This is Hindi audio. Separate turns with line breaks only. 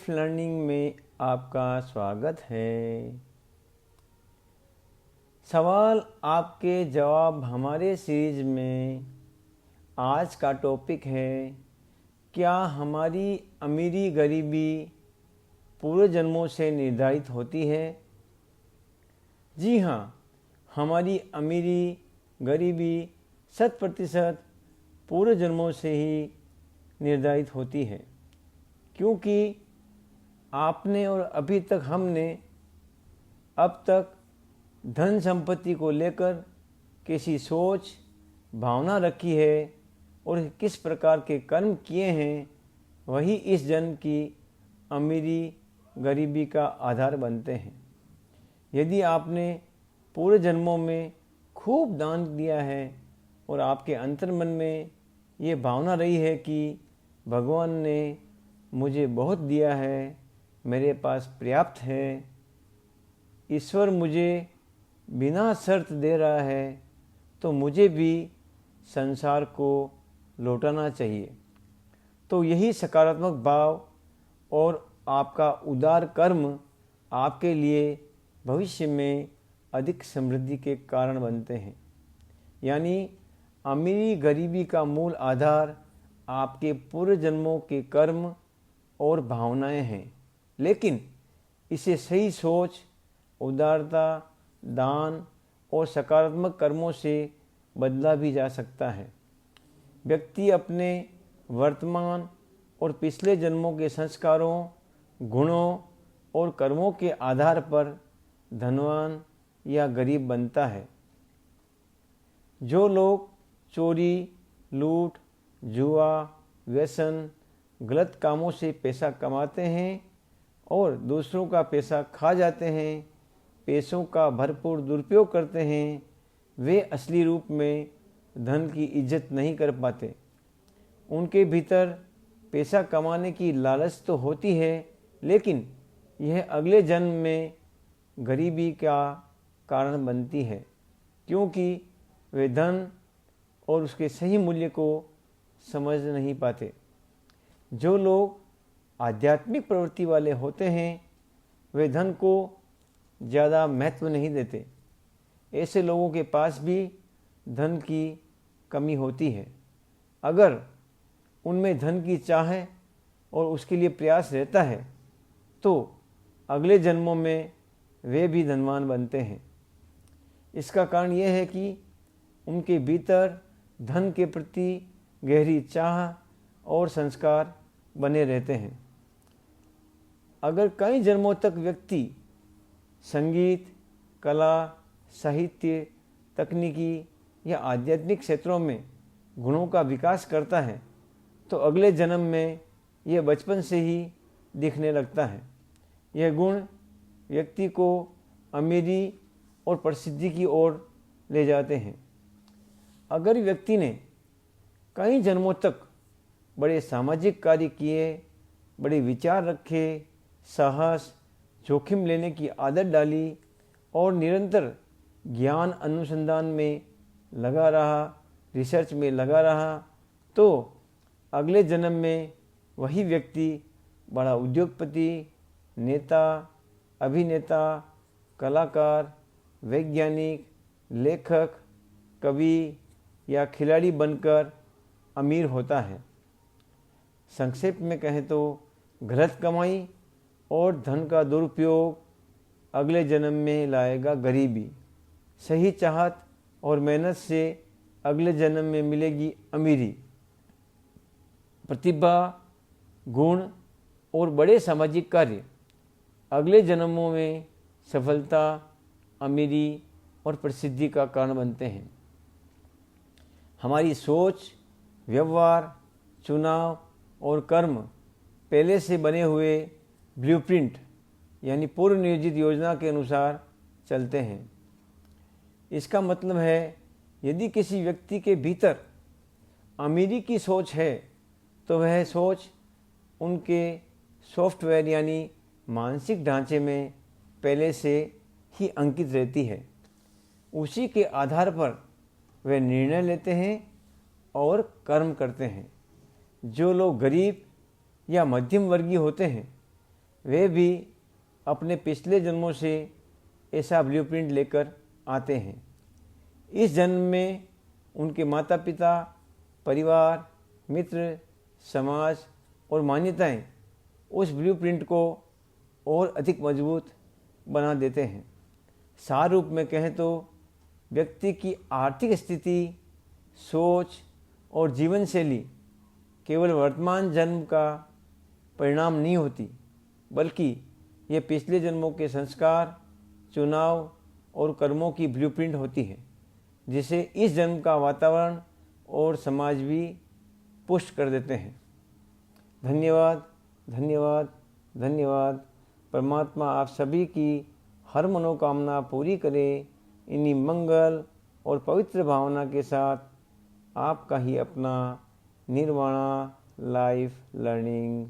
लाइफ लर्निंग में आपका स्वागत है। सवाल आपके जवाब हमारे सीरीज में आज का टॉपिक है, क्या हमारी अमीरी गरीबी पूर्व जन्मों से निर्धारित होती है? जी हाँ, हमारी अमीरी गरीबी 100% पूर्व जन्मों से ही निर्धारित होती है, क्योंकि आपने और अभी तक हमने अब तक धन संपत्ति को लेकर कैसी सोच भावना रखी है और किस प्रकार के कर्म किए हैं, वही इस जन्म की अमीरी गरीबी का आधार बनते हैं। यदि आपने पूरे जन्मों में खूब दान दिया है और आपके अंतर्मन में ये भावना रही है कि भगवान ने मुझे बहुत दिया है, मेरे पास पर्याप्त है, ईश्वर मुझे बिना शर्त दे रहा है, तो मुझे भी संसार को लौटाना चाहिए, तो यही सकारात्मक भाव और आपका उदार कर्म आपके लिए भविष्य में अधिक समृद्धि के कारण बनते हैं। यानी अमीरी गरीबी का मूल आधार आपके पूर्व जन्मों के कर्म और भावनाएं हैं, लेकिन इसे सही सोच, उदारता, दान और सकारात्मक कर्मों से बदला भी जा सकता है। व्यक्ति अपने वर्तमान और पिछले जन्मों के संस्कारों, गुणों और कर्मों के आधार पर धनवान या गरीब बनता है। जो लोग चोरी, लूट, जुआ, व्यसन, गलत कामों से पैसा कमाते हैं और दूसरों का पैसा खा जाते हैं, पैसों का भरपूर दुरुपयोग करते हैं, वे असली रूप में धन की इज्जत नहीं कर पाते। उनके भीतर पैसा कमाने की लालच तो होती है, लेकिन यह अगले जन्म में गरीबी का कारण बनती है, क्योंकि वे धन और उसके सही मूल्य को समझ नहीं पाते। जो लोग आध्यात्मिक प्रवृत्ति वाले होते हैं, वे धन को ज़्यादा महत्व नहीं देते। ऐसे लोगों के पास भी धन की कमी होती है। अगर उनमें धन की चाह और उसके लिए प्रयास रहता है, तो अगले जन्मों में वे भी धनवान बनते हैं। इसका कारण यह है कि उनके भीतर धन के प्रति गहरी चाह और संस्कार बने रहते हैं। अगर कई जन्मों तक व्यक्ति संगीत, कला, साहित्य, तकनीकी या आध्यात्मिक क्षेत्रों में गुणों का विकास करता है, तो अगले जन्म में यह बचपन से ही दिखने लगता है। यह गुण व्यक्ति को अमीरी और प्रसिद्धि की ओर ले जाते हैं। अगर व्यक्ति ने कई जन्मों तक बड़े सामाजिक कार्य किए, बड़े विचार रखे, साहस, जोखिम लेने की आदत डाली और निरंतर ज्ञान अनुसंधान में लगा रहा, रिसर्च में लगा रहा, तो अगले जन्म में वही व्यक्ति बड़ा उद्योगपति, नेता, अभिनेता, कलाकार, वैज्ञानिक, लेखक, कवि या खिलाड़ी बनकर अमीर होता है। संक्षेप में कहें तो गलत कमाई और धन का दुरुपयोग अगले जन्म में लाएगा गरीबी। सही चाहत और मेहनत से अगले जन्म में मिलेगी अमीरी। प्रतिभा, गुण और बड़े सामाजिक कार्य अगले जन्मों में सफलता, अमीरी और प्रसिद्धि का कारण बनते हैं। हमारी सोच, व्यवहार, चुनाव और कर्म पहले से बने हुए ब्लूप्रिंट यानी पूर्व नियोजित योजना के अनुसार चलते हैं। इसका मतलब है, यदि किसी व्यक्ति के भीतर अमीरी की सोच है, तो वह सोच उनके सॉफ्टवेयर यानी मानसिक ढांचे में पहले से ही अंकित रहती है। उसी के आधार पर वे निर्णय लेते हैं और कर्म करते हैं। जो लोग गरीब या मध्यम वर्गीय होते हैं, वे भी अपने पिछले जन्मों से ऐसा ब्लूप्रिंट लेकर आते हैं। इस जन्म में उनके माता पिता, परिवार, मित्र, समाज और मान्यताएं उस ब्लूप्रिंट को और अधिक मजबूत बना देते हैं। सार रूप में कहें तो व्यक्ति की आर्थिक स्थिति, सोच और जीवन शैली केवल वर्तमान जन्म का परिणाम नहीं होती, बल्कि ये पिछले जन्मों के संस्कार, चुनाव और कर्मों की ब्लूप्रिंट होती है, जिसे इस जन्म का वातावरण और समाज भी पुष्ट कर देते हैं। धन्यवाद, धन्यवाद, धन्यवाद। परमात्मा आप सभी की हर मनोकामना पूरी करे। इन्हीं मंगल और पवित्र भावना के साथ आपका ही अपना निर्वाणा लाइफ लर्निंग